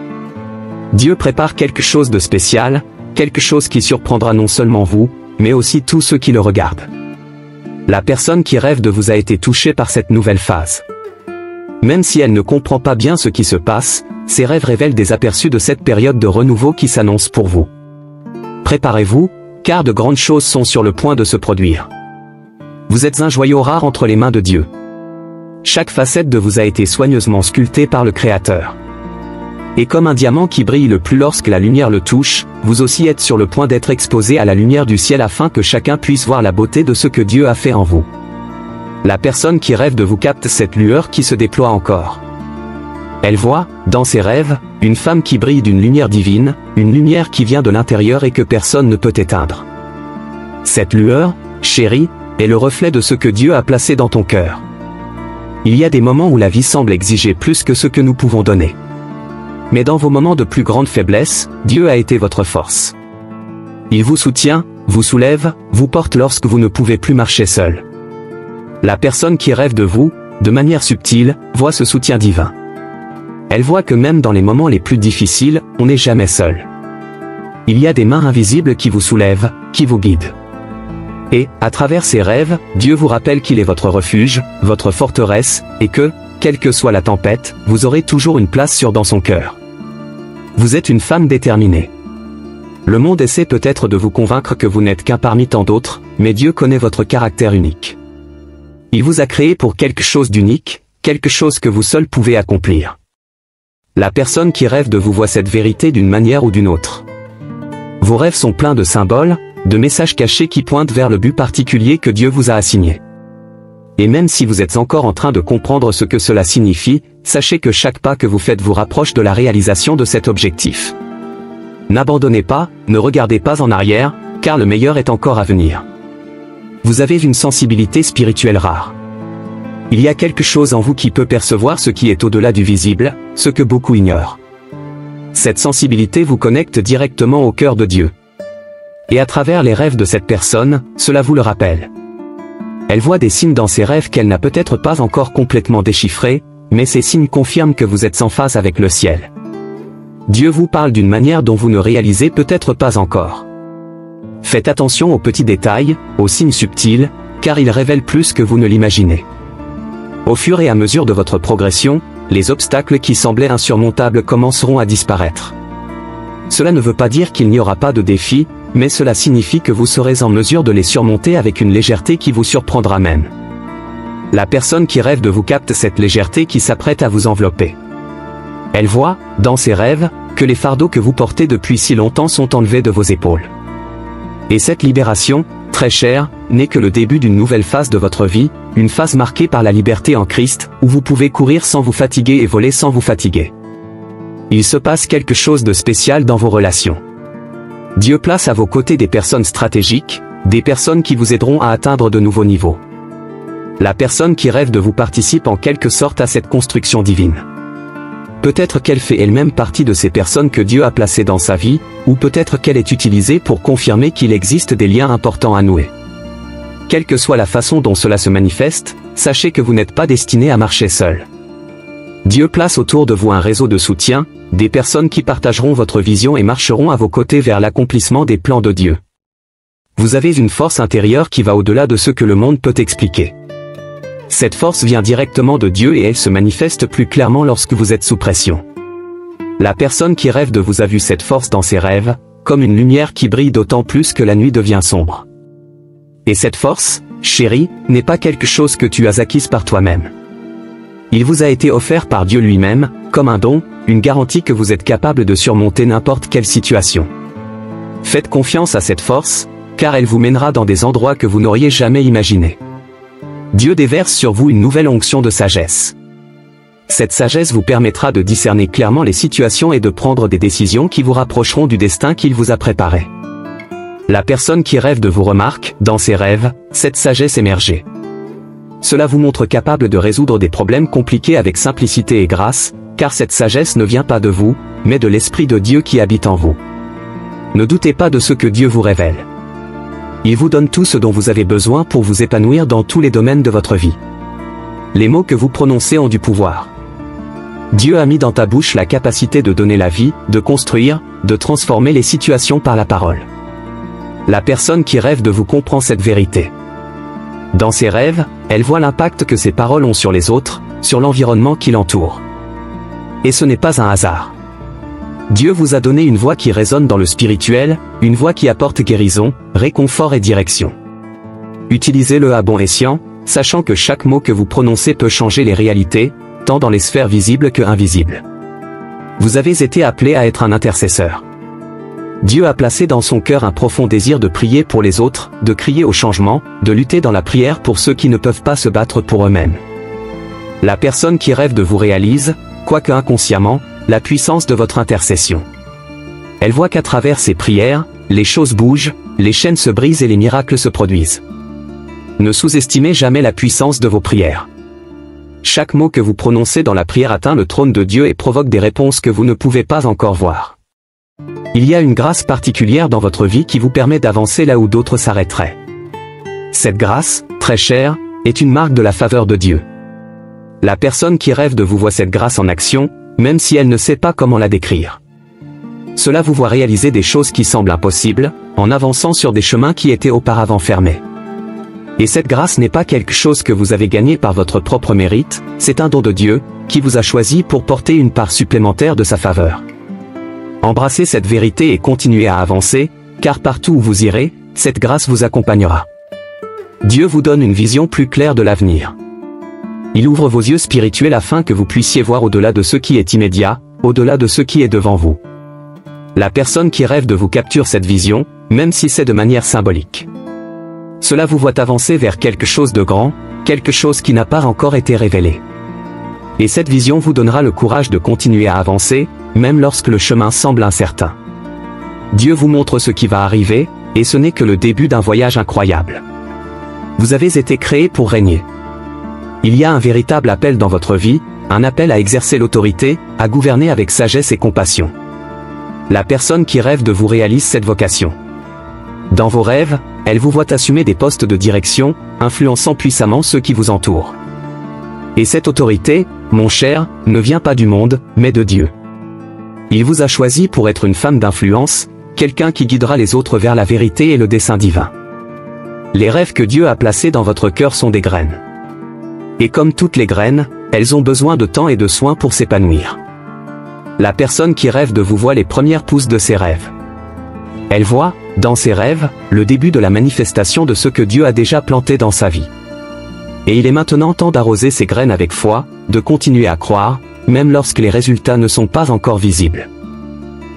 Dieu prépare quelque chose de spécial, quelque chose qui surprendra non seulement vous, mais aussi tous ceux qui le regardent. La personne qui rêve de vous a été touchée par cette nouvelle phase. Même si elle ne comprend pas bien ce qui se passe, ses rêves révèlent des aperçus de cette période de renouveau qui s'annonce pour vous. Préparez-vous, car de grandes choses sont sur le point de se produire. Vous êtes un joyau rare entre les mains de Dieu. Chaque facette de vous a été soigneusement sculptée par le Créateur. Et comme un diamant qui brille le plus lorsque la lumière le touche, vous aussi êtes sur le point d'être exposé à la lumière du ciel afin que chacun puisse voir la beauté de ce que Dieu a fait en vous. La personne qui rêve de vous capte cette lueur qui se déploie encore. Elle voit, dans ses rêves, une femme qui brille d'une lumière divine, une lumière qui vient de l'intérieur et que personne ne peut éteindre. Cette lueur, chérie, est le reflet de ce que Dieu a placé dans ton cœur. Il y a des moments où la vie semble exiger plus que ce que nous pouvons donner. Mais dans vos moments de plus grande faiblesse, Dieu a été votre force. Il vous soutient, vous soulève, vous porte lorsque vous ne pouvez plus marcher seul. La personne qui rêve de vous, de manière subtile, voit ce soutien divin. Elle voit que même dans les moments les plus difficiles, on n'est jamais seul. Il y a des mains invisibles qui vous soulèvent, qui vous guident. Et, à travers ces rêves, Dieu vous rappelle qu'il est votre refuge, votre forteresse, et que, quelle que soit la tempête, vous aurez toujours une place sûre dans son cœur. Vous êtes une femme déterminée. Le monde essaie peut-être de vous convaincre que vous n'êtes qu'un parmi tant d'autres, mais Dieu connaît votre caractère unique. Il vous a créé pour quelque chose d'unique, quelque chose que vous seul pouvez accomplir. La personne qui rêve de vous voit cette vérité d'une manière ou d'une autre. Vos rêves sont pleins de symboles, de messages cachés qui pointent vers le but particulier que Dieu vous a assigné. Et même si vous êtes encore en train de comprendre ce que cela signifie, sachez que chaque pas que vous faites vous rapproche de la réalisation de cet objectif. N'abandonnez pas, ne regardez pas en arrière, car le meilleur est encore à venir. Vous avez une sensibilité spirituelle rare. Il y a quelque chose en vous qui peut percevoir ce qui est au-delà du visible, ce que beaucoup ignorent. Cette sensibilité vous connecte directement au cœur de Dieu. Et à travers les rêves de cette personne, cela vous le rappelle. Elle voit des signes dans ses rêves qu'elle n'a peut-être pas encore complètement déchiffrés, mais ces signes confirment que vous êtes en phase avec le ciel. Dieu vous parle d'une manière dont vous ne réalisez peut-être pas encore. Faites attention aux petits détails, aux signes subtils, car ils révèlent plus que vous ne l'imaginez. Au fur et à mesure de votre progression, les obstacles qui semblaient insurmontables commenceront à disparaître. Cela ne veut pas dire qu'il n'y aura pas de défis, mais cela signifie que vous serez en mesure de les surmonter avec une légèreté qui vous surprendra même. La personne qui rêve de vous capte cette légèreté qui s'apprête à vous envelopper. Elle voit, dans ses rêves, que les fardeaux que vous portez depuis si longtemps sont enlevés de vos épaules. Et cette libération, très chère, n'est que le début d'une nouvelle phase de votre vie, une phase marquée par la liberté en Christ, où vous pouvez courir sans vous fatiguer et voler sans vous fatiguer. Il se passe quelque chose de spécial dans vos relations. Dieu place à vos côtés des personnes stratégiques, des personnes qui vous aideront à atteindre de nouveaux niveaux. La personne qui rêve de vous participe en quelque sorte à cette construction divine. Peut-être qu'elle fait elle-même partie de ces personnes que Dieu a placées dans sa vie, ou peut-être qu'elle est utilisée pour confirmer qu'il existe des liens importants à nouer. Quelle que soit la façon dont cela se manifeste, sachez que vous n'êtes pas destiné à marcher seul. Dieu place autour de vous un réseau de soutien, des personnes qui partageront votre vision et marcheront à vos côtés vers l'accomplissement des plans de Dieu. Vous avez une force intérieure qui va au-delà de ce que le monde peut expliquer. Cette force vient directement de Dieu et elle se manifeste plus clairement lorsque vous êtes sous pression. La personne qui rêve de vous a vu cette force dans ses rêves, comme une lumière qui brille d'autant plus que la nuit devient sombre. Et cette force, chérie, n'est pas quelque chose que tu as acquise par toi-même. Il vous a été offert par Dieu lui-même, comme un don, une garantie que vous êtes capable de surmonter n'importe quelle situation. Faites confiance à cette force, car elle vous mènera dans des endroits que vous n'auriez jamais imaginés. Dieu déverse sur vous une nouvelle onction de sagesse. cette sagesse vous permettra de discerner clairement les situations et de prendre des décisions qui vous rapprocheront du destin qu'il vous a préparé. La personne qui rêve de vous remarque, dans ses rêves, cette sagesse émerger. Cela vous montre capable de résoudre des problèmes compliqués avec simplicité et grâce, car cette sagesse ne vient pas de vous, mais de l'Esprit de Dieu qui habite en vous. Ne doutez pas de ce que Dieu vous révèle. Il vous donne tout ce dont vous avez besoin pour vous épanouir dans tous les domaines de votre vie. Les mots que vous prononcez ont du pouvoir. Dieu a mis dans ta bouche la capacité de donner la vie, de construire, de transformer les situations par la parole. La personne qui rêve de vous comprend cette vérité. Dans ses rêves, elle voit l'impact que ses paroles ont sur les autres, sur l'environnement qui l'entoure. Et ce n'est pas un hasard. Dieu vous a donné une voix qui résonne dans le spirituel, une voix qui apporte guérison, réconfort et direction. Utilisez-le à bon escient, sachant que chaque mot que vous prononcez peut changer les réalités, tant dans les sphères visibles que invisibles. Vous avez été appelé à être un intercesseur. Dieu a placé dans son cœur un profond désir de prier pour les autres, de crier au changement, de lutter dans la prière pour ceux qui ne peuvent pas se battre pour eux-mêmes. La personne qui rêve de vous réalise, quoique inconsciemment, la puissance de votre intercession. Elle voit qu'à travers ses prières, les choses bougent, les chaînes se brisent et les miracles se produisent. Ne sous-estimez jamais la puissance de vos prières. Chaque mot que vous prononcez dans la prière atteint le trône de Dieu et provoque des réponses que vous ne pouvez pas encore voir. Il y a une grâce particulière dans votre vie qui vous permet d'avancer là où d'autres s'arrêteraient. Cette grâce, très chère, est une marque de la faveur de Dieu. La personne qui rêve de vous voit cette grâce en action, même si elle ne sait pas comment la décrire. Cela vous voit réaliser des choses qui semblent impossibles, en avançant sur des chemins qui étaient auparavant fermés. Et cette grâce n'est pas quelque chose que vous avez gagné par votre propre mérite, c'est un don de Dieu, qui vous a choisi pour porter une part supplémentaire de sa faveur. Embrassez cette vérité et continuez à avancer, car partout où vous irez, cette grâce vous accompagnera. Dieu vous donne une vision plus claire de l'avenir. Il ouvre vos yeux spirituels afin que vous puissiez voir au-delà de ce qui est immédiat, au-delà de ce qui est devant vous. La personne qui rêve de vous capture cette vision, même si c'est de manière symbolique. Cela vous voit avancer vers quelque chose de grand, quelque chose qui n'a pas encore été révélé. Et cette vision vous donnera le courage de continuer à avancer, même lorsque le chemin semble incertain. Dieu vous montre ce qui va arriver, et ce n'est que le début d'un voyage incroyable. Vous avez été créé pour régner. Il y a un véritable appel dans votre vie, un appel à exercer l'autorité, à gouverner avec sagesse et compassion. La personne qui rêve de vous réalise cette vocation. Dans vos rêves, elle vous voit assumer des postes de direction, influençant puissamment ceux qui vous entourent. Et cette autorité, mon cher, ne vient pas du monde, mais de Dieu. Il vous a choisi pour être une femme d'influence, quelqu'un qui guidera les autres vers la vérité et le dessein divin. Les rêves que Dieu a placés dans votre cœur sont des graines. Et comme toutes les graines, elles ont besoin de temps et de soins pour s'épanouir. La personne qui rêve de vous voit les premières pousses de ses rêves. Elle voit, dans ses rêves, le début de la manifestation de ce que Dieu a déjà planté dans sa vie. Et il est maintenant temps d'arroser ces graines avec foi, de continuer à croire, même lorsque les résultats ne sont pas encore visibles.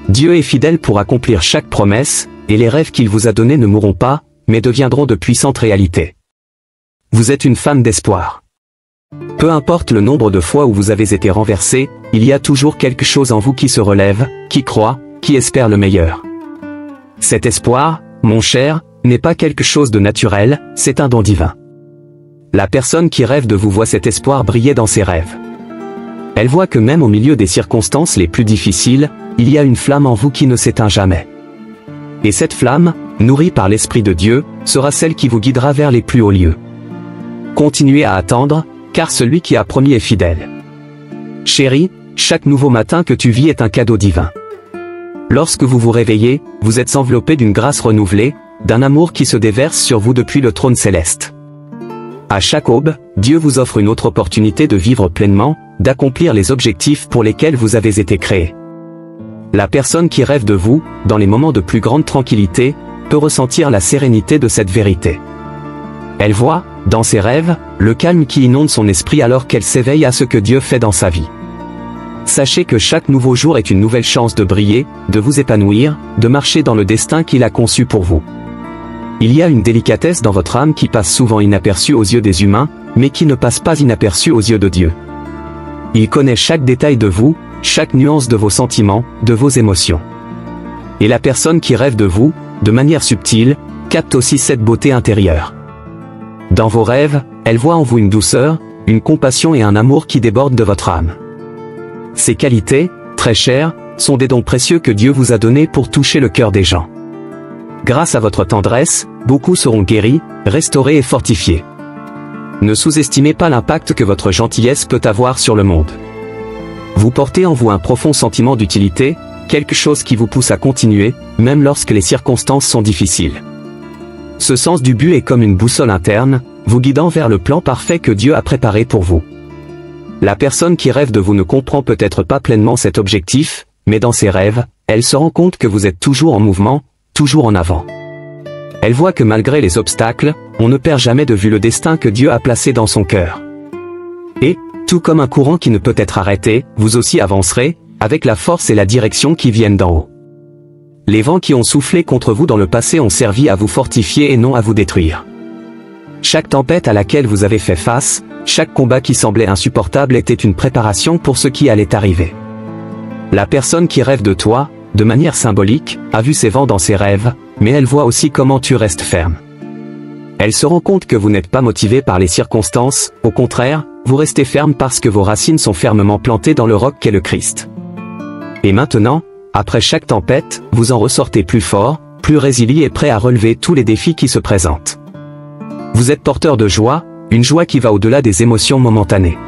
Dieu est fidèle pour accomplir chaque promesse, et les rêves qu'il vous a donnés ne mourront pas, mais deviendront de puissantes réalités. Vous êtes une femme d'espoir. Peu importe le nombre de fois où vous avez été renversé, il y a toujours quelque chose en vous qui se relève, qui croit, qui espère le meilleur. Cet espoir, mon cher, n'est pas quelque chose de naturel, c'est un don divin. La personne qui rêve de vous voit cet espoir briller dans ses rêves. Elle voit que même au milieu des circonstances les plus difficiles, il y a une flamme en vous qui ne s'éteint jamais. Et cette flamme, nourrie par l'Esprit de Dieu, sera celle qui vous guidera vers les plus hauts lieux. Continuez à attendre, car celui qui a promis est fidèle. Chérie, chaque nouveau matin que tu vis est un cadeau divin. Lorsque vous vous réveillez, vous êtes enveloppé d'une grâce renouvelée, d'un amour qui se déverse sur vous depuis le trône céleste. À chaque aube, Dieu vous offre une autre opportunité de vivre pleinement, d'accomplir les objectifs pour lesquels vous avez été créé. La personne qui rêve de vous, dans les moments de plus grande tranquillité, peut ressentir la sérénité de cette vérité. Elle voit, dans ses rêves, le calme qui inonde son esprit alors qu'elle s'éveille à ce que Dieu fait dans sa vie. Sachez que chaque nouveau jour est une nouvelle chance de briller, de vous épanouir, de marcher dans le destin qu'il a conçu pour vous. Il y a une délicatesse dans votre âme qui passe souvent inaperçue aux yeux des humains, mais qui ne passe pas inaperçue aux yeux de Dieu. Il connaît chaque détail de vous, chaque nuance de vos sentiments, de vos émotions. Et la personne qui rêve de vous, de manière subtile, capte aussi cette beauté intérieure. Dans vos rêves, elle voit en vous une douceur, une compassion et un amour qui débordent de votre âme. Ces qualités, très chères, sont des dons précieux que Dieu vous a donnés pour toucher le cœur des gens. Grâce à votre tendresse, beaucoup seront guéris, restaurés et fortifiés. Ne sous-estimez pas l'impact que votre gentillesse peut avoir sur le monde. Vous portez en vous un profond sentiment d'utilité, quelque chose qui vous pousse à continuer, même lorsque les circonstances sont difficiles. Ce sens du but est comme une boussole interne, vous guidant vers le plan parfait que Dieu a préparé pour vous. La personne qui rêve de vous ne comprend peut-être pas pleinement cet objectif, mais dans ses rêves, elle se rend compte que vous êtes toujours en mouvement, toujours en avant. Elle voit que malgré les obstacles, on ne perd jamais de vue le destin que Dieu a placé dans son cœur. Et, tout comme un courant qui ne peut être arrêté, vous aussi avancerez, avec la force et la direction qui viennent d'en haut. Les vents qui ont soufflé contre vous dans le passé ont servi à vous fortifier et non à vous détruire. Chaque tempête à laquelle vous avez fait face, chaque combat qui semblait insupportable était une préparation pour ce qui allait arriver. La personne qui rêve de toi, de manière symbolique, a vu ces vents dans ses rêves, mais elle voit aussi comment tu restes ferme. Elle se rend compte que vous n'êtes pas motivé par les circonstances, au contraire, vous restez ferme parce que vos racines sont fermement plantées dans le roc qu'est le Christ. Et maintenant, après chaque tempête, vous en ressortez plus fort, plus résilient et prêt à relever tous les défis qui se présentent. Vous êtes porteur de joie, une joie qui va au-delà des émotions momentanées.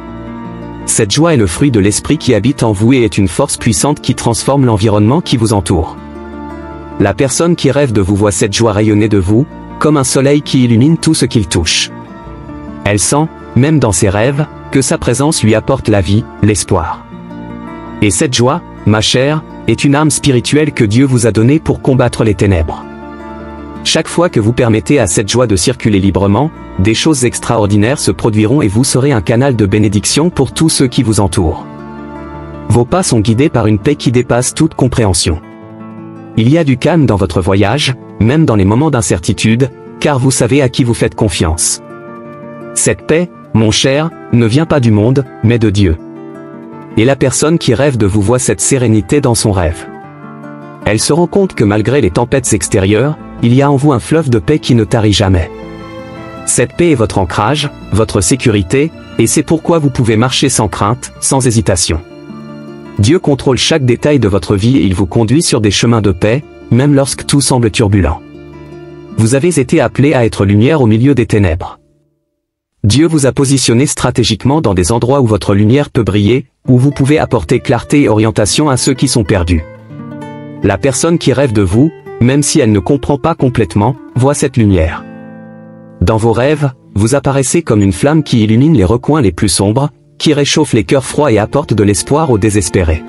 Cette joie est le fruit de l'esprit qui habite en vous et est une force puissante qui transforme l'environnement qui vous entoure. La personne qui rêve de vous voit cette joie rayonner de vous, comme un soleil qui illumine tout ce qu'il touche. Elle sent, même dans ses rêves, que sa présence lui apporte la vie, l'espoir. Et cette joie, ma chère, est une arme spirituelle que Dieu vous a donnée pour combattre les ténèbres. Chaque fois que vous permettez à cette joie de circuler librement, des choses extraordinaires se produiront et vous serez un canal de bénédiction pour tous ceux qui vous entourent. Vos pas sont guidés par une paix qui dépasse toute compréhension. Il y a du calme dans votre voyage, même dans les moments d'incertitude, car vous savez à qui vous faites confiance. Cette paix, mon cher, ne vient pas du monde, mais de Dieu. Et la personne qui rêve de vous voit cette sérénité dans son rêve. Elle se rend compte que malgré les tempêtes extérieures, il y a en vous un fleuve de paix qui ne tarit jamais. Cette paix est votre ancrage, votre sécurité, et c'est pourquoi vous pouvez marcher sans crainte, sans hésitation. Dieu contrôle chaque détail de votre vie et il vous conduit sur des chemins de paix, même lorsque tout semble turbulent. Vous avez été appelé à être lumière au milieu des ténèbres. Dieu vous a positionné stratégiquement dans des endroits où votre lumière peut briller, où vous pouvez apporter clarté et orientation à ceux qui sont perdus. La personne qui rêve de vous, même si elle ne comprend pas complètement, voit cette lumière. Dans vos rêves, vous apparaissez comme une flamme qui illumine les recoins les plus sombres, qui réchauffe les cœurs froids et apporte de l'espoir aux désespérés.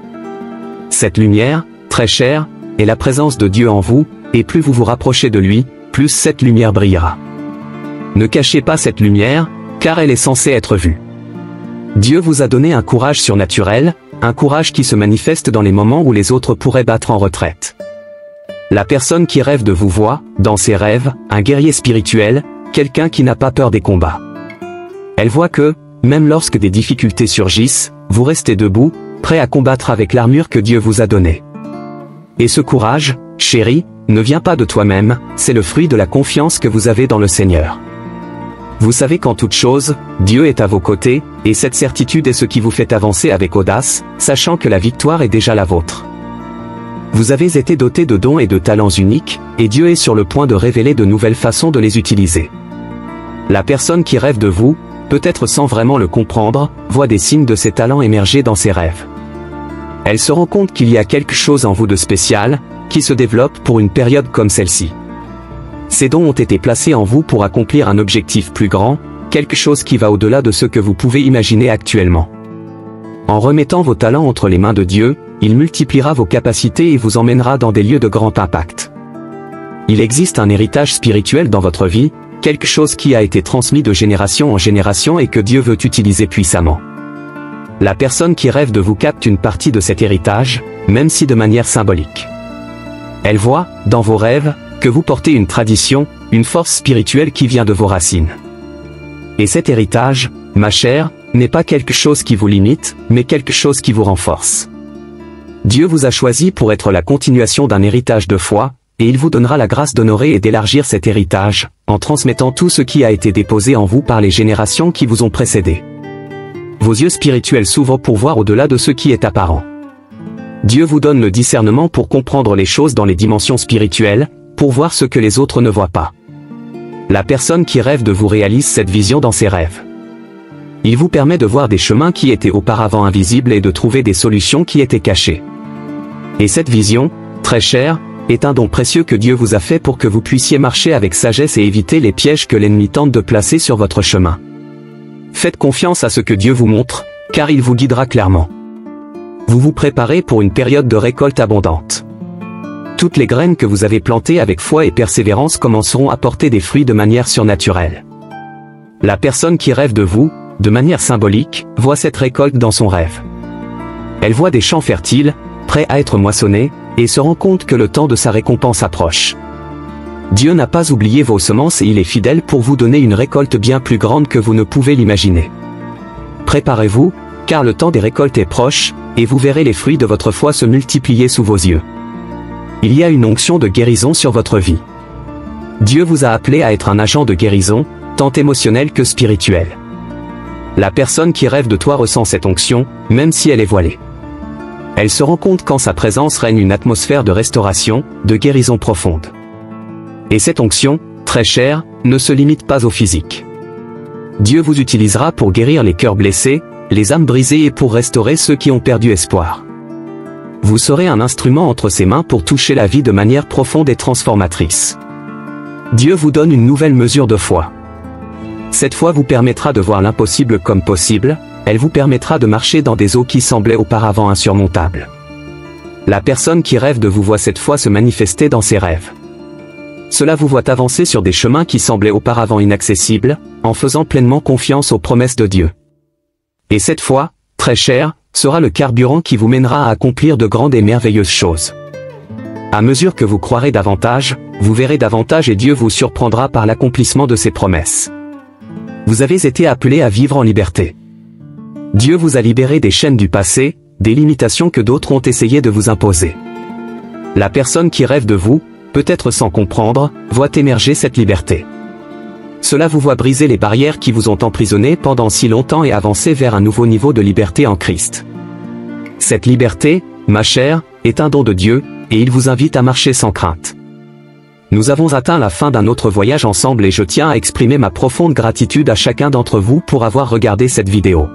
Cette lumière, très chère, est la présence de Dieu en vous, et plus vous vous rapprochez de lui, plus cette lumière brillera. Ne cachez pas cette lumière, car elle est censée être vue. Dieu vous a donné un courage surnaturel, un courage qui se manifeste dans les moments où les autres pourraient battre en retraite. La personne qui rêve de vous voit, dans ses rêves, un guerrier spirituel, quelqu'un qui n'a pas peur des combats. Elle voit que, même lorsque des difficultés surgissent, vous restez debout, prêt à combattre avec l'armure que Dieu vous a donnée. Et ce courage, chérie, ne vient pas de toi-même, c'est le fruit de la confiance que vous avez dans le Seigneur. Vous savez qu'en toute chose, Dieu est à vos côtés, et cette certitude est ce qui vous fait avancer avec audace, sachant que la victoire est déjà la vôtre. Vous avez été doté de dons et de talents uniques, et Dieu est sur le point de révéler de nouvelles façons de les utiliser. La personne qui rêve de vous, peut-être sans vraiment le comprendre, voit des signes de ces talents émerger dans ses rêves. Elle se rend compte qu'il y a quelque chose en vous de spécial, qui se développe pour une période comme celle-ci. Ces dons ont été placés en vous pour accomplir un objectif plus grand, quelque chose qui va au-delà de ce que vous pouvez imaginer actuellement. En remettant vos talents entre les mains de Dieu, il multipliera vos capacités et vous emmènera dans des lieux de grand impact. Il existe un héritage spirituel dans votre vie, quelque chose qui a été transmis de génération en génération et que Dieu veut utiliser puissamment. La personne qui rêve de vous capte une partie de cet héritage, même si de manière symbolique. Elle voit, dans vos rêves, que vous portez une tradition, une force spirituelle qui vient de vos racines. Et cet héritage, ma chère, n'est pas quelque chose qui vous limite, mais quelque chose qui vous renforce. Dieu vous a choisi pour être la continuation d'un héritage de foi, et il vous donnera la grâce d'honorer et d'élargir cet héritage, en transmettant tout ce qui a été déposé en vous par les générations qui vous ont précédé. Vos yeux spirituels s'ouvrent pour voir au-delà de ce qui est apparent. Dieu vous donne le discernement pour comprendre les choses dans les dimensions spirituelles, pour voir ce que les autres ne voient pas. La personne qui rêve de vous réalise cette vision dans ses rêves. Il vous permet de voir des chemins qui étaient auparavant invisibles et de trouver des solutions qui étaient cachées. Et cette vision, très chère, est un don précieux que Dieu vous a fait pour que vous puissiez marcher avec sagesse et éviter les pièges que l'ennemi tente de placer sur votre chemin. Faites confiance à ce que Dieu vous montre, car il vous guidera clairement. Vous vous préparez pour une période de récolte abondante. Toutes les graines que vous avez plantées avec foi et persévérance commenceront à porter des fruits de manière surnaturelle. La personne qui rêve de vous, de manière symbolique, voit cette récolte dans son rêve. Elle voit des champs fertiles, prêts à être moissonnés, et se rend compte que le temps de sa récompense approche. Dieu n'a pas oublié vos semences et il est fidèle pour vous donner une récolte bien plus grande que vous ne pouvez l'imaginer. Préparez-vous, car le temps des récoltes est proche, et vous verrez les fruits de votre foi se multiplier sous vos yeux. Il y a une onction de guérison sur votre vie. Dieu vous a appelé à être un agent de guérison, tant émotionnel que spirituel. La personne qui rêve de toi ressent cette onction, même si elle est voilée. Elle se rend compte qu'en sa présence règne une atmosphère de restauration, de guérison profonde. Et cette onction, très chère, ne se limite pas au physique. Dieu vous utilisera pour guérir les cœurs blessés, les âmes brisées et pour restaurer ceux qui ont perdu espoir. Vous serez un instrument entre ses mains pour toucher la vie de manière profonde et transformatrice. Dieu vous donne une nouvelle mesure de foi. Cette foi vous permettra de voir l'impossible comme possible, elle vous permettra de marcher dans des eaux qui semblaient auparavant insurmontables. La personne qui rêve de vous voit cette foi se manifester dans ses rêves. Cela vous voit avancer sur des chemins qui semblaient auparavant inaccessibles, en faisant pleinement confiance aux promesses de Dieu. Et cette foi, très chère, sera le carburant qui vous mènera à accomplir de grandes et merveilleuses choses. À mesure que vous croirez davantage, vous verrez davantage et Dieu vous surprendra par l'accomplissement de ses promesses. Vous avez été appelé à vivre en liberté. Dieu vous a libéré des chaînes du passé, des limitations que d'autres ont essayé de vous imposer. La personne qui rêve de vous, peut-être sans comprendre, voit émerger cette liberté. Cela vous voit briser les barrières qui vous ont emprisonné pendant si longtemps et avancer vers un nouveau niveau de liberté en Christ. Cette liberté, ma chère, est un don de Dieu, et il vous invite à marcher sans crainte. Nous avons atteint la fin d'un autre voyage ensemble et je tiens à exprimer ma profonde gratitude à chacun d'entre vous pour avoir regardé cette vidéo.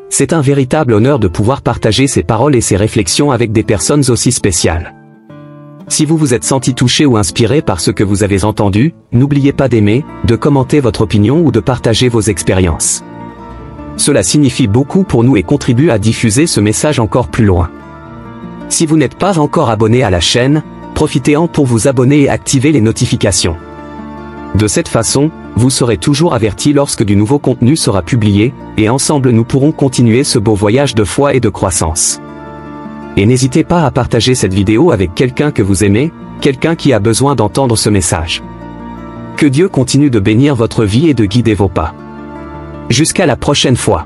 C'est un véritable honneur de pouvoir partager ces paroles et ces réflexions avec des personnes aussi spéciales. Si vous vous êtes senti touché ou inspiré par ce que vous avez entendu, n'oubliez pas d'aimer, de commenter votre opinion ou de partager vos expériences. Cela signifie beaucoup pour nous et contribue à diffuser ce message encore plus loin. Si vous n'êtes pas encore abonné à la chaîne, profitez-en pour vous abonner et activer les notifications. De cette façon, vous serez toujours averti lorsque du nouveau contenu sera publié, et ensemble nous pourrons continuer ce beau voyage de foi et de croissance. Et n'hésitez pas à partager cette vidéo avec quelqu'un que vous aimez, quelqu'un qui a besoin d'entendre ce message. Que Dieu continue de bénir votre vie et de guider vos pas. Jusqu'à la prochaine fois.